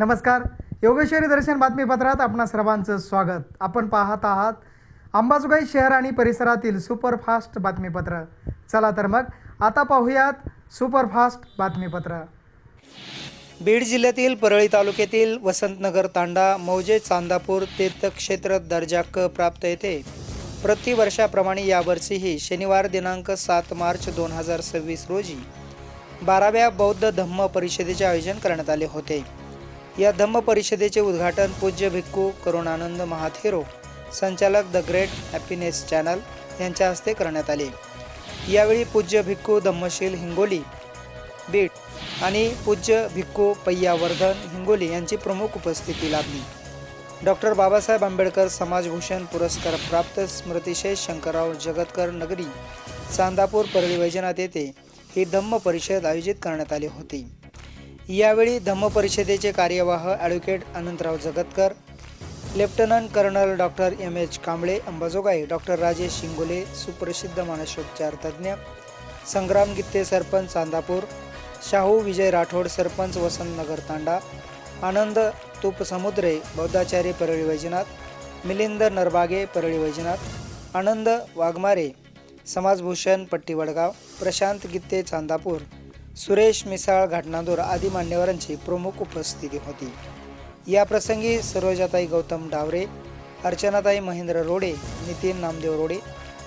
नमस्कार. योगेश्वरी दर्शन बातमीपत्रात आपणा सर्वांचं स्वागत. आपण पाहत आहात अंबाजोगाई शहर आणि परिसरातील सुपरफास्ट बातमीपत्र. चला तर मग आता पाहूयात सुपरफास्ट बातमीपत्र. बीड जिल्ह्यातील परळी तालुक्यातील वसंतनगर तांडा मौजे चांदापूर तीर्थक्षेत्र दर्जा क प्राप्त येथे प्रतिवर्षाप्रमाणे यावर्षीही शनिवार दिनांक 7 मार्च 2026 रोजी 12व्या बौद्ध धम्म परिषदेचे आयोजन करण्यात आले होते. या धम्म परिषदेचे उद्घाटन पूज्य भिक्खू करुणानंद महाथेरो संचालक द ग्रेट हॅपीनेस चॅनल यांच्या हस्ते करण्यात आले. यावेळी पूज्य भिक्खू धम्मशील हिंगोली बीड आणि पूज्य भिक्खू पय्यावर्धन हिंगोली यांची प्रमुख उपस्थिती लाभली. डॉक्टर बाबासाहेब आंबेडकर समाजभूषण पुरस्कार प्राप्त स्मृतिशेष शंकरराव जगतकर नगरी चांदापूर परळी वैजनाथ येथे ही धम्म परिषद आयोजित करण्यात आली होती. यावेळी धम्म परिषदेचे कार्यवाह advocate Anantrao Jagatkar, lieutenant colonel doctor M H. Kamble Ambajogai, doctor Rajesh Shingole सुप्रसिद्ध मानसोपचार तज्ज्ञ, संग्राम गित्ते सरपंच चांदापूर, शाहू विजय राठोड सरपंच वसंतनगर तांडा, आनंद तुपसमुद्रे बौद्धाचार्य परळी वैजनाथ, मिलिंद नरबागे परळी वैजनाथ, आनंद वाघमारे समाजभूषण पट्टी वडगाव, प्रशांत गित्ते चांदापूर, सुरेश मिसाळ घाटनांदूर आदी मान्यवरांची प्रमुख उपस्थिती होती. या प्रसंगी सरोजाताई गौतम डावरे, अर्चनाताई महेंद्र रोडे, नितीन नामदेव रोडे,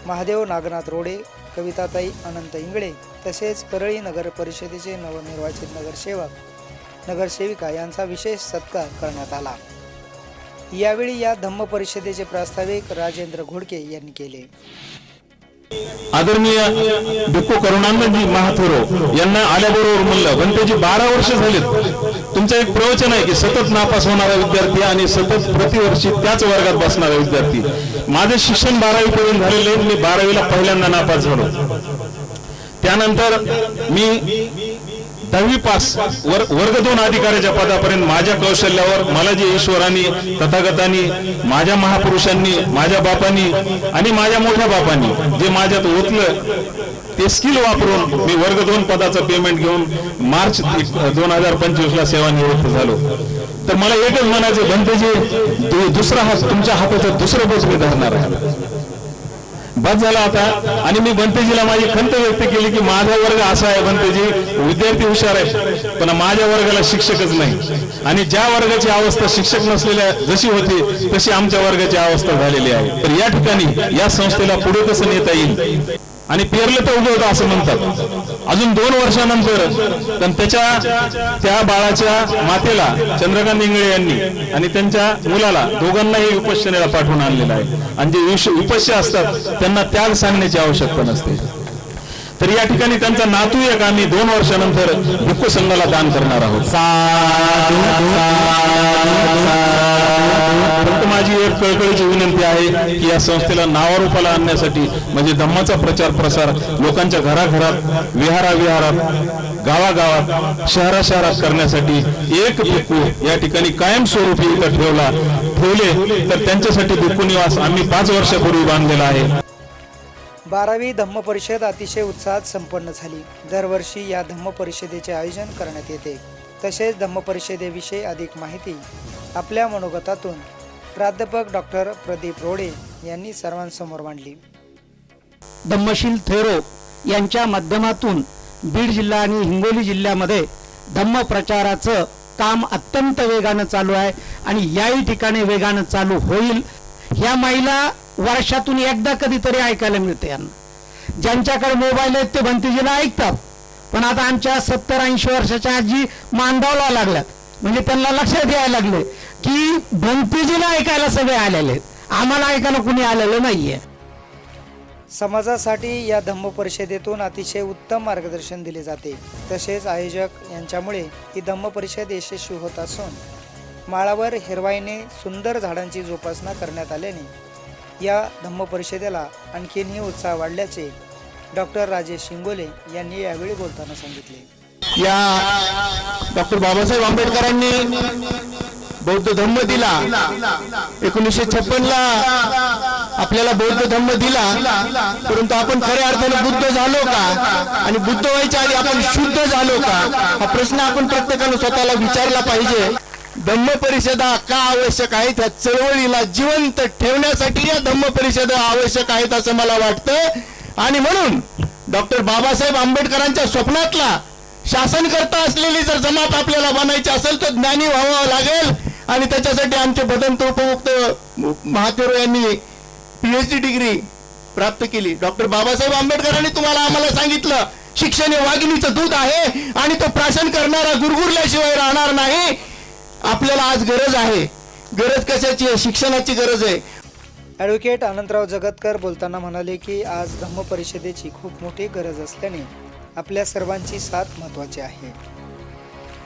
महादेव नागनाथ रोडे, कविताताई अनंत इंगळे तसेच परळी नगर परिषदेचे नवनिर्वाचित नगरसेवक नगरसेविका यांचा विशेष सत्कार करण्यात आला. यावेळी या धम्म परिषदेचे प्रास्ताविक राजेंद्र घोडके यांनी केले. आदरणीय भिक्खू करुणानंदजी महाथेरो यांना आल्याबरोबर म्हणलं पण त्याची 12 वर्ष झालीत. तुमचं एक प्रवचन आहे की सतत नापास होणारा विद्यार्थी आणि सतत प्रतिवर्षी त्याच वर्गात बसणारा विद्यार्थी. माझे शिक्षण 12वी पर्यंत झालेले, मी 12वीला पहिल्यांदा नापास झालो. त्यानंतर मी 10वी पास वर्ग 2 अधिकाऱ्याच्या पदापर्यंत माझ्या कौशल्यावर मला जे ईश्वरांनी तथागतांनी माझ्या महापुरुषांनी माझ्या बापांनी आणि माझ्या मोठ्या बापांनी जे माझ्यात ओतलं ते स्किल वापरून मी वर्ग 2 पदाचं पेमेंट घेऊन मार्च 2025 ला सेवानिवृत्त झालो. तर मला एकच म्हणायचं भंतेजी दुसरा हात तुमच्या हाताचं दुसरं बोट मी धरणार आहे. बस झाला आता. आणि मी भंतेजीला माझी खंत व्यक्त केली की माझा वर्ग असा आहे भंतेजी, विद्यार्थी हुशार आहे पण माझ्या वर्गाला शिक्षकच नाही. आणि ज्या वर्गाची अवस्था शिक्षक नसलेल्या जशी होती तशी आमच्या वर्गाची अवस्था झालेली आहे. तर या ठिकाणी या संस्थेला पुढे कसं नेता येईल आणि पेरलं तर उगवतं असं म्हणतात. अजून 2 वर्षानंतर पण त्या बाळाच्या मातेला चंद्रकांत इंगळे यांनी आणि त्यांच्या मुलाला दोघांनाही विपश्यनेला पाठवून आणलेलं आहे. आणि जे विपश्य असतात त्यांना त्याग सांगण्याची आवश्यकता नसते. तर या ठिकाणी त्यांचा नातू एक आम्ही 2 वर्षानंतर भिक्खू संघाला दान करणार आहोत. फक्त माझी एक कळकळीची विनंती आहे की या संस्थेला नावारूपाला आणण्यासाठी म्हणजे धम्माचा प्रचार प्रसार लोकांच्या घराघरात विहारात गावागावात शहरात करण्यासाठी एक भिक्खू या ठिकाणी कायमस्वरूपी इथं ठेवले तर त्यांच्यासाठी भिक्खू निवास आम्ही 5 वर्षापूर्वी बांधलेला आहे. 12वी धम्म परिषद अतिशय उत्साहात संपन्न झाली. दरवर्षी या धम्म परिषदेचे आयोजन करण्यात येते. तसेच धम्म परिषदेविषयी अधिक माहिती आपल्या मनोगतातून प्राध्यापक डॉक्टर प्रदीप रोडे यांनी सर्वांसमोर मांडली. धम्मशील थेरो यांच्या माध्यमातून बीड जिल्हा आणि हिंगोली जिल्ह्यामध्ये धम्म प्रचाराचं काम अत्यंत वेगानं चालू आहे आणि याही ठिकाणी वेगानं चालू होईल. ह्या महिला वर्षातून एकदा कधीतरी ऐकायला मिळते. यांना ज्यांच्याकडे मोबाईल आहेत ते भंतेजीला ऐकतात, पण आता आमच्या 70-80 वर्षाच्या आजी मांडावला लागल्यात म्हणजे त्यांना लक्षात यायला लागले की भंतेजीला ऐकायला सगळे आलेले आहेत, आम्हाला ऐकायला कुणी आलेलं नाहीये. समाजासाठी या धम्म परिषदेतून अतिशय उत्तम मार्गदर्शन दिले जाते. तसेच आयोजक यांच्यामुळे ही धम्म परिषद यशस्वी होत असून माळावर हिरवाईने सुंदर झाडांची जोपासना करण्यात आल्याने या धम्म परिषदेला आणखीनही उत्साह वाढल्याचे डॉक्टर राजेश शिंगोले यांनी यावेळी बोलताना सांगितले. या डॉक्टर बाबासाहेब आंबेडकरांनी बौद्ध धम्म दिला. 1956 ला आपल्याला बौद्ध धम्म दिला, परंतु आपण खऱ्या अर्थाने बुद्ध झालो का आणि बुद्ध व्हायच्या आधी आपण शुद्ध झालो का हा प्रश्न आपण प्रत्येकाने स्वतःला विचारला पाहिजे. धम्म परिषदा का आवश्यक आहेत, ह्या चळवळीला जिवंत ठेवण्यासाठी या धम्म परिषदा आवश्यक आहेत असं मला वाटतं. आणि म्हणून डॉक्टर बाबासाहेब आंबेडकरांच्या स्वप्नातला शासनकर्ता असलेली जर जमात आपल्याला बनायची असेल तर ज्ञानी व्हावं लागेल. आणि त्याच्यासाठी आमचे बदंत उपमुक्त महाथेरो यांनी PhD डिग्री प्राप्त केली. डॉक्टर बाबासाहेब आंबेडकरांनी तुम्हाला आम्हाला सांगितलं शिक्षण हे वाघिणीचं दूध आहे आणि तो प्राशन करणारा गुरगुरल्याशिवाय राहणार नाही. आपल्याला आज गरज आहे. गरज कशाची आहे? शिक्षणाची गरज आहे. ॲडव्होकेट अनंतराव जगतकर बोलताना म्हणाले की आज धम्म परिषदेची खूप मोठी गरज असल्याने आपल्या सर्वांची साथ महत्त्वाची आहे.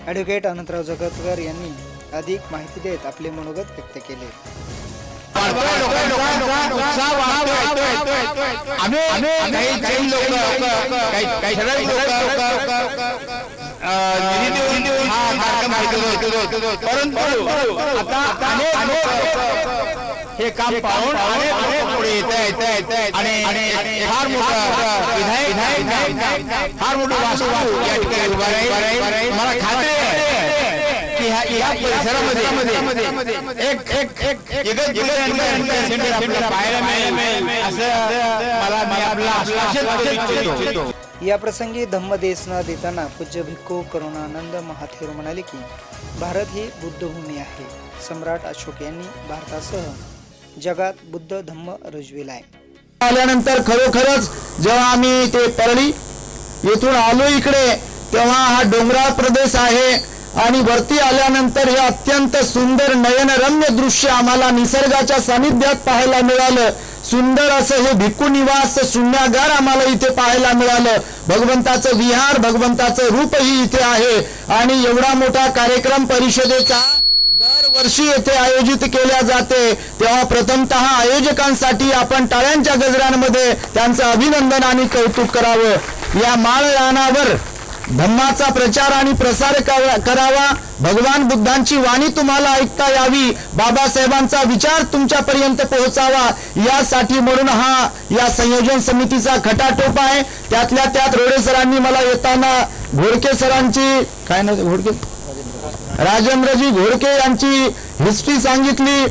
ॲडव्होकेट अनंतराव जगतकर यांनी अधिक माहिती देत आपले मनोगत व्यक्त केले. हे काम पाहून अनेक पुढे येत आणि फार मोठा विधायक फार मोठं वास्तू या ठिकाणी उभा राहील. मला खात्री आहे की या परिसरामध्ये आपल्याला पाहायला मिळेल असं मला आश्वासन देतो. या प्रसंगी धम्मदेशना देताना पूज्य भिक्खू करुणानंद महाथेरो म्हणाले की भारत ही बुद्धभूमी आहे. सम्राट अशोक यांनी भारतासह जगात बुद्ध धम्म रुजविलाय. आल्यानंतर खरोखरच जेव्हा आम्ही ते परळी येथून आलो इकडे तेव्हा हा डोंगराळ प्रदेश आहे आणि वरती आल्यानंतर हे अत्यंत सुंदर नयनरम्य दृश्य आम्हाला निसर्गाच्या सानिध्यात पाहायला मिळालं. सुंदर असं हे भिक्खू निवास शून्यागार आम्हाला इथे पाहायला मिळालं. भगवंताचं विहार, भगवंताचं रूपही इथे आहे. आणि एवढा मोठा कार्यक्रम परिषदेचा दरवर्षी येथे आयोजित केल्या जाते तेव्हा प्रथमतः आयोजकांसाठी आपण टाळ्यांच्या गजरांमध्ये त्यांचं अभिनंदन आणि कौतुक करावं. या माळ रानावर धम्माचा प्रचार आणि प्रसार करावा. भगवान बुद्धांची वाणी तुम्हाला ऐकता यावी. बाबासाहेबांचा विचार तुमच्यापर्यंत पोहोचावा यासाठी म्हणून हा या संयोजन समितीचा खटाटोप आहे. त्यातल्या त्यात रोडे सरांनी मला येताना घोडके सरांची काय ना घोडके राजेंद्रजी घोडके यांची हिस्ट्री सांगितली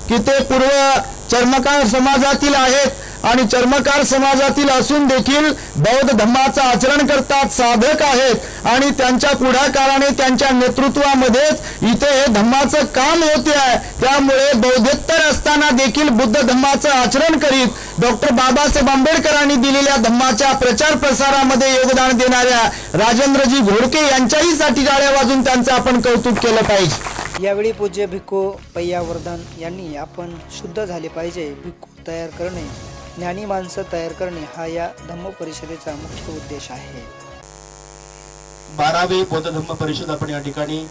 की ते पूर्व चर्मकार समाजातील आहेत आणि चर्मकार समाजातील असून देखील बौद्ध धम्माचं आचरण करतात, साधक आहेत आणि त्यांच्या पुढाकाराने त्यांच्या नेतृत्वामध्येच इथे हे धम्माचं काम होते आहे. त्यामुळे बौद्धेतर असताना देखील बुद्ध धम्माचं आचरण करीत डॉक्टर बाबासाहेब आंबेडकरांनी दिलेल्या धम्माच्या प्रचार प्रसारामध्ये योगदान देणाऱ्या राजेंद्रजी घोडके यांच्याही साठी टाळ्या वाजून त्यांचं आपण कौतुक केलं पाहिजे. यावेळी पूज्य भिक्खू पय्यावर्धन यांनी आपण शुद्ध झाले पाहिजे, भिक्खू तयार करणे, ज्ञानी माणसं तयार करणे हा या धम्म परिषदेचा मुख्य उद्देश आहे. 12वी बौद्ध धम्म परिषद आपण या ठिकाणी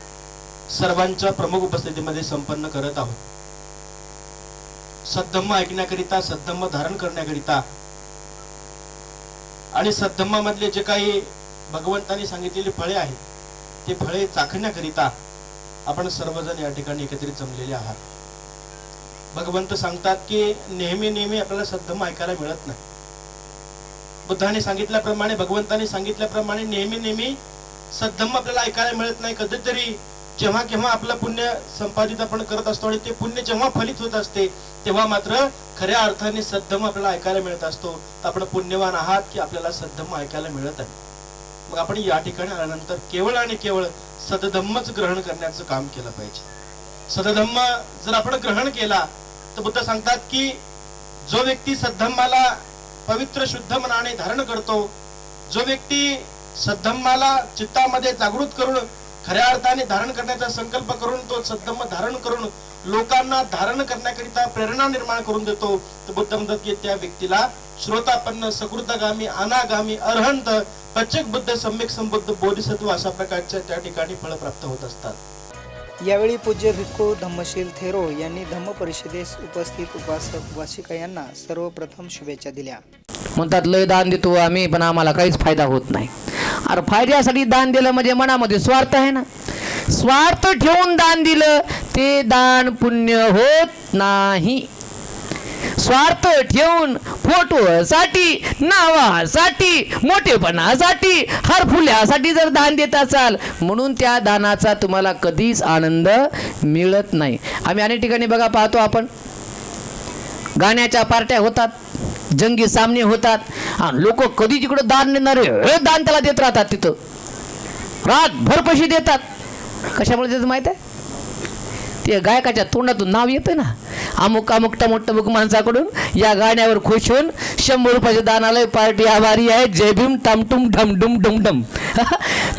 सर्वांच्या प्रमुख उपस्थितीमध्ये संपन्न करत आहोत. सद्धम्म ऐकण्याकरिता, सद्धम्म धारण करण्याकरिता आणि सद्धम्मामधले जे काही भगवंतांनी सांगितलेली फळे आहेत ते फळे चाखण्याकरिता आपण सर्वजण या ठिकाणी एकत्रित जमलेले आहात. भगवंत सांगतात की नेहमी नेहमी आपल्याला सद्धम्म ऐकायला मिळत नाही. बुद्धाने सांगितल्याप्रमाणे, भगवंताने सांगितल्याप्रमाणे नेहमी नेहमी सद्धम्म आपल्याला ऐकायला मिळत नाही. कधीतरी जेव्हा केव्हा आपलं पुण्य संपादित आपण करत असतो आणि ते पुण्य जेव्हा फलित होत असते तेव्हा मात्र खऱ्या अर्थाने सद्धम्म आपल्याला ऐकायला मिळत असतो. तर आपण पुण्यवान आहात की आपल्याला सद्धम्म ऐकायला मिळत आहे. मग आपण या ठिकाणी आल्यानंतर केवळ आणि केवळ सद्धम्मच ग्रहण करण्याचं काम केलं पाहिजे. सद्धम्म जर आपण ग्रहण केला तर बुद्ध सांगतात की जो व्यक्ती सद्धम्माला पवित्र शुद्ध मनाने धारण करतो, जो व्यक्ती सद्धम्माला चित्तामध्ये जागृत करून खऱ्या अर्थाने धारण करण्याचा संकल्प करून तो सद्धम्म धारण करून लोकांना धारण करण्याकरिता प्रेरणा निर्माण करून देतो, तर बुद्ध म्हणतात की त्या व्यक्तीला श्रोतापन्न, सकृतगामी, अनागामी, अरहंत, पच्चक बुद्ध, सम्यक संबुद्ध, बोधिसत्व अशा प्रकारच्या त्या ठिकाणी फळ प्राप्त होत असतात. यावेळी पूज्य भिक्खू धम्मशील थेरो यांनी धम्म परिषदेस उपस्थित उपासक उपासिका यांना सर्वप्रथम शुभेच्छा दिल्या. म्हणतात लय दान देतो आम्ही पण आम्हाला काहीच फायदा होत नाही. अरे फायद्यासाठी दान दिलं म्हणजे मनामध्ये स्वार्थ आहे ना. स्वार्थ ठेवून दान दिलं ते दान पुण्य होत नाही. स्वार्थ ठेवून फोटोसाठी, नावासाठी, मोठेपणासाठी, हरफुल्यासाठी जर दान देत असाल, म्हणून त्या दानाचा तुम्हाला कधीच आनंद मिळत नाही. आम्ही अनेक ठिकाणी बघा पाहतो, आपण गाण्याच्या पार्ट्या होतात, जंगी सामने होतात, आणि लोक कधी तिकडं दान देणारे हे दान त्याला देत राहतात, तिथं रातभर पैसे देतात. कशामुळे देतात माहित आहे? ते गायकाच्या तोंडातून नाव येतं ना, अमुक अमुक टमुक टमुक माणसाकडून या गाण्यावर खुश होऊन 100 रुपयाचे दान आलंय, पार्टी आभारी आहे, जय भीम टमटुम ढमढुम डुमडम.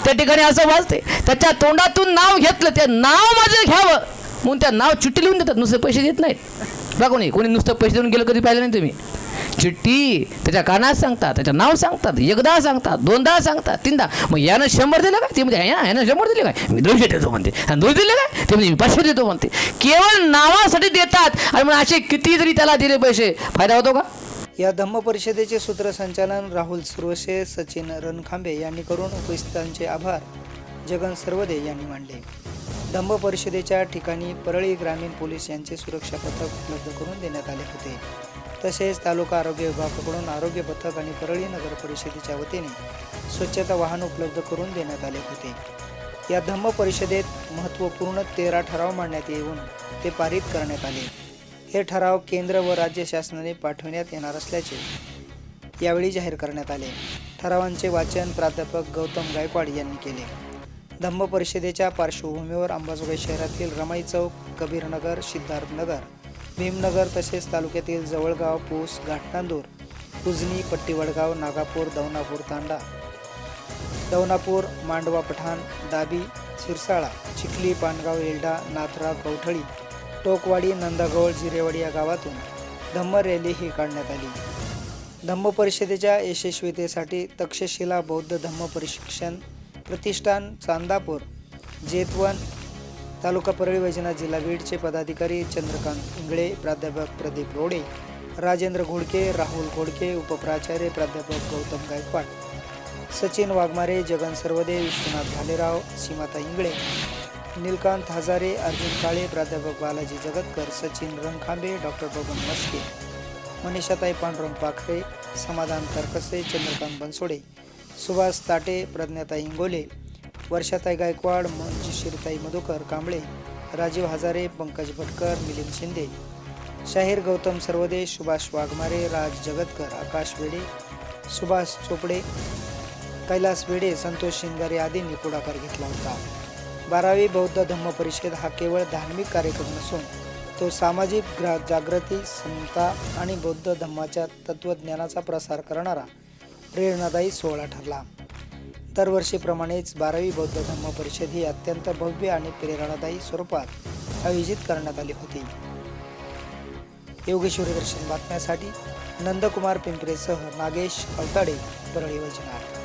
त्या ठिकाणी असं वाजते, त्याच्या तोंडातून नाव घेतलं, ते नाव माझं घ्यावं म्हणून त्या नाव चिठ्ठी लिहून देतात, नुसते पैसे देत नाहीत. बघा कोणी नुसतं पैसे देऊन गेलं कधी पाहिलं नाही तुम्ही? चिठ्ठी त्याच्या कानात सांगतात, त्याचं नाव सांगतात, एकदा सांगतात, दोनदा सांगतात, तीनदा. मग यानं 100 दिलं काय? ते म्हणजे यानं 100 दिले काय? मी 200 देतो म्हणते. आणि 200 दिले काय? ते म्हणजे मी 500 देतो म्हणते. केवळ नावासाठी देतात. आणि मग असे किती जरी त्याला दिले पैसे, फायदा होतो का? या धम्म परिषदेचे सूत्रसंचालन राहुल सुरवसे, सचिन रणखांबे यांनी करून उपस्थितांचे आभार जगन सरवदे यांनी मानले. धम्म परिषदेच्या ठिकाणी परळी ग्रामीण पोलीस यांचे सुरक्षा पथक उपलब्ध करून देण्यात आले होते. तसेच तालुका आरोग्य विभागाकडून आरोग्य पथक आणि परळी नगर परिषदेच्या वतीने स्वच्छता वाहन उपलब्ध करून देण्यात आले होते. या धम्म परिषदेत महत्त्वपूर्ण 13 ठराव मांडण्यात येऊन ते पारित करण्यात आले. हे ठराव केंद्र व राज्य शासनाने पाठवण्यात येणार असल्याचे यावेळी जाहीर करण्यात आले. ठरावांचे वाचन प्राध्यापक गौतम गायकवाड यांनी केले. धम्म परिषदेच्या पार्श्वभूमीवर अंबाजोगाई शहरातील रमाई चौक, कबीरनगर, सिद्धार्थनगर, भीमनगर तसेच तालुक्यातील जवळगाव, पूस, घाटनांदूर, उजनी, पट्टीवडगाव, नागापूर, दौनापूर तांडा, दौनापूर, मांडवा पठाण, दाबी, सिरसाळा, चिखली, पानगाव, एल्डा, नाथरा, कवठळी, टोकवाडी, नंदागौळ, जिरेवाडी या गावातून धम्म रॅली ही काढण्यात आली. धम्म परिषदेच्या यशस्वीतेसाठी तक्षशिला बौद्ध धम्म प्रशिक्षण प्रतिष्ठान, चांदापूर, जेतवन, तालुका परळी वैजनाथ, जिल्हा बीडचे पदाधिकारी चंद्रकांत इंगळे, प्राध्यापक प्रदीप रोडे, राजेंद्र घोडके, राहुल घोडके, उपप्राचार्य प्राध्यापक गौतम गायकवाड, सचिन वाघमारे, जगन सरवदे, विश्वनाथ भालेराव, सीमाता इंगळे, नीलकांत हजारे, अर्जुन काळे, प्राध्यापक बालाजी जगतकर, सचिन रणखांबे, डॉक्टर बबन मस्के, मनीषाताई पांडुरंग पाखरे, समाधान तरकसे, चंद्रकांत बनसोडे, सुभाष ताटे, प्रज्ञाताई इंगोले, वर्षाताई गायकवाड, मंजुश्रीताई मधुकर कांबळे, राजीव हजारे, पंकज भटकर, मिलिंद शिंदे, शाहीर गौतम सरवदे, सुभाष वाघमारे, राज जगतकर, आकाश वेडे, सुभाष चोपडे, कैलास वेडे, संतोष शिंगारे आदींनी पुढाकार घेतला होता. 12वी बौद्ध धम्म परिषद हा केवळ धार्मिक कार्यक्रम नसून तो सामाजिक जागृती, समता आणि बौद्ध धम्माच्या तत्त्वज्ञानाचा प्रसार करणारा प्रेरणादायी सोहळा ठरला. दरवर्षीप्रमाणेच 12वी बौद्ध धम्म परिषद ही अत्यंत भव्य आणि प्रेरणादायी स्वरूपात आयोजित करण्यात आली होती. योगेश्वरी दर्शन बातम्यासाठी नंदकुमार पिंपरेसह नागेश अवताडे, परळी वैजनाथ.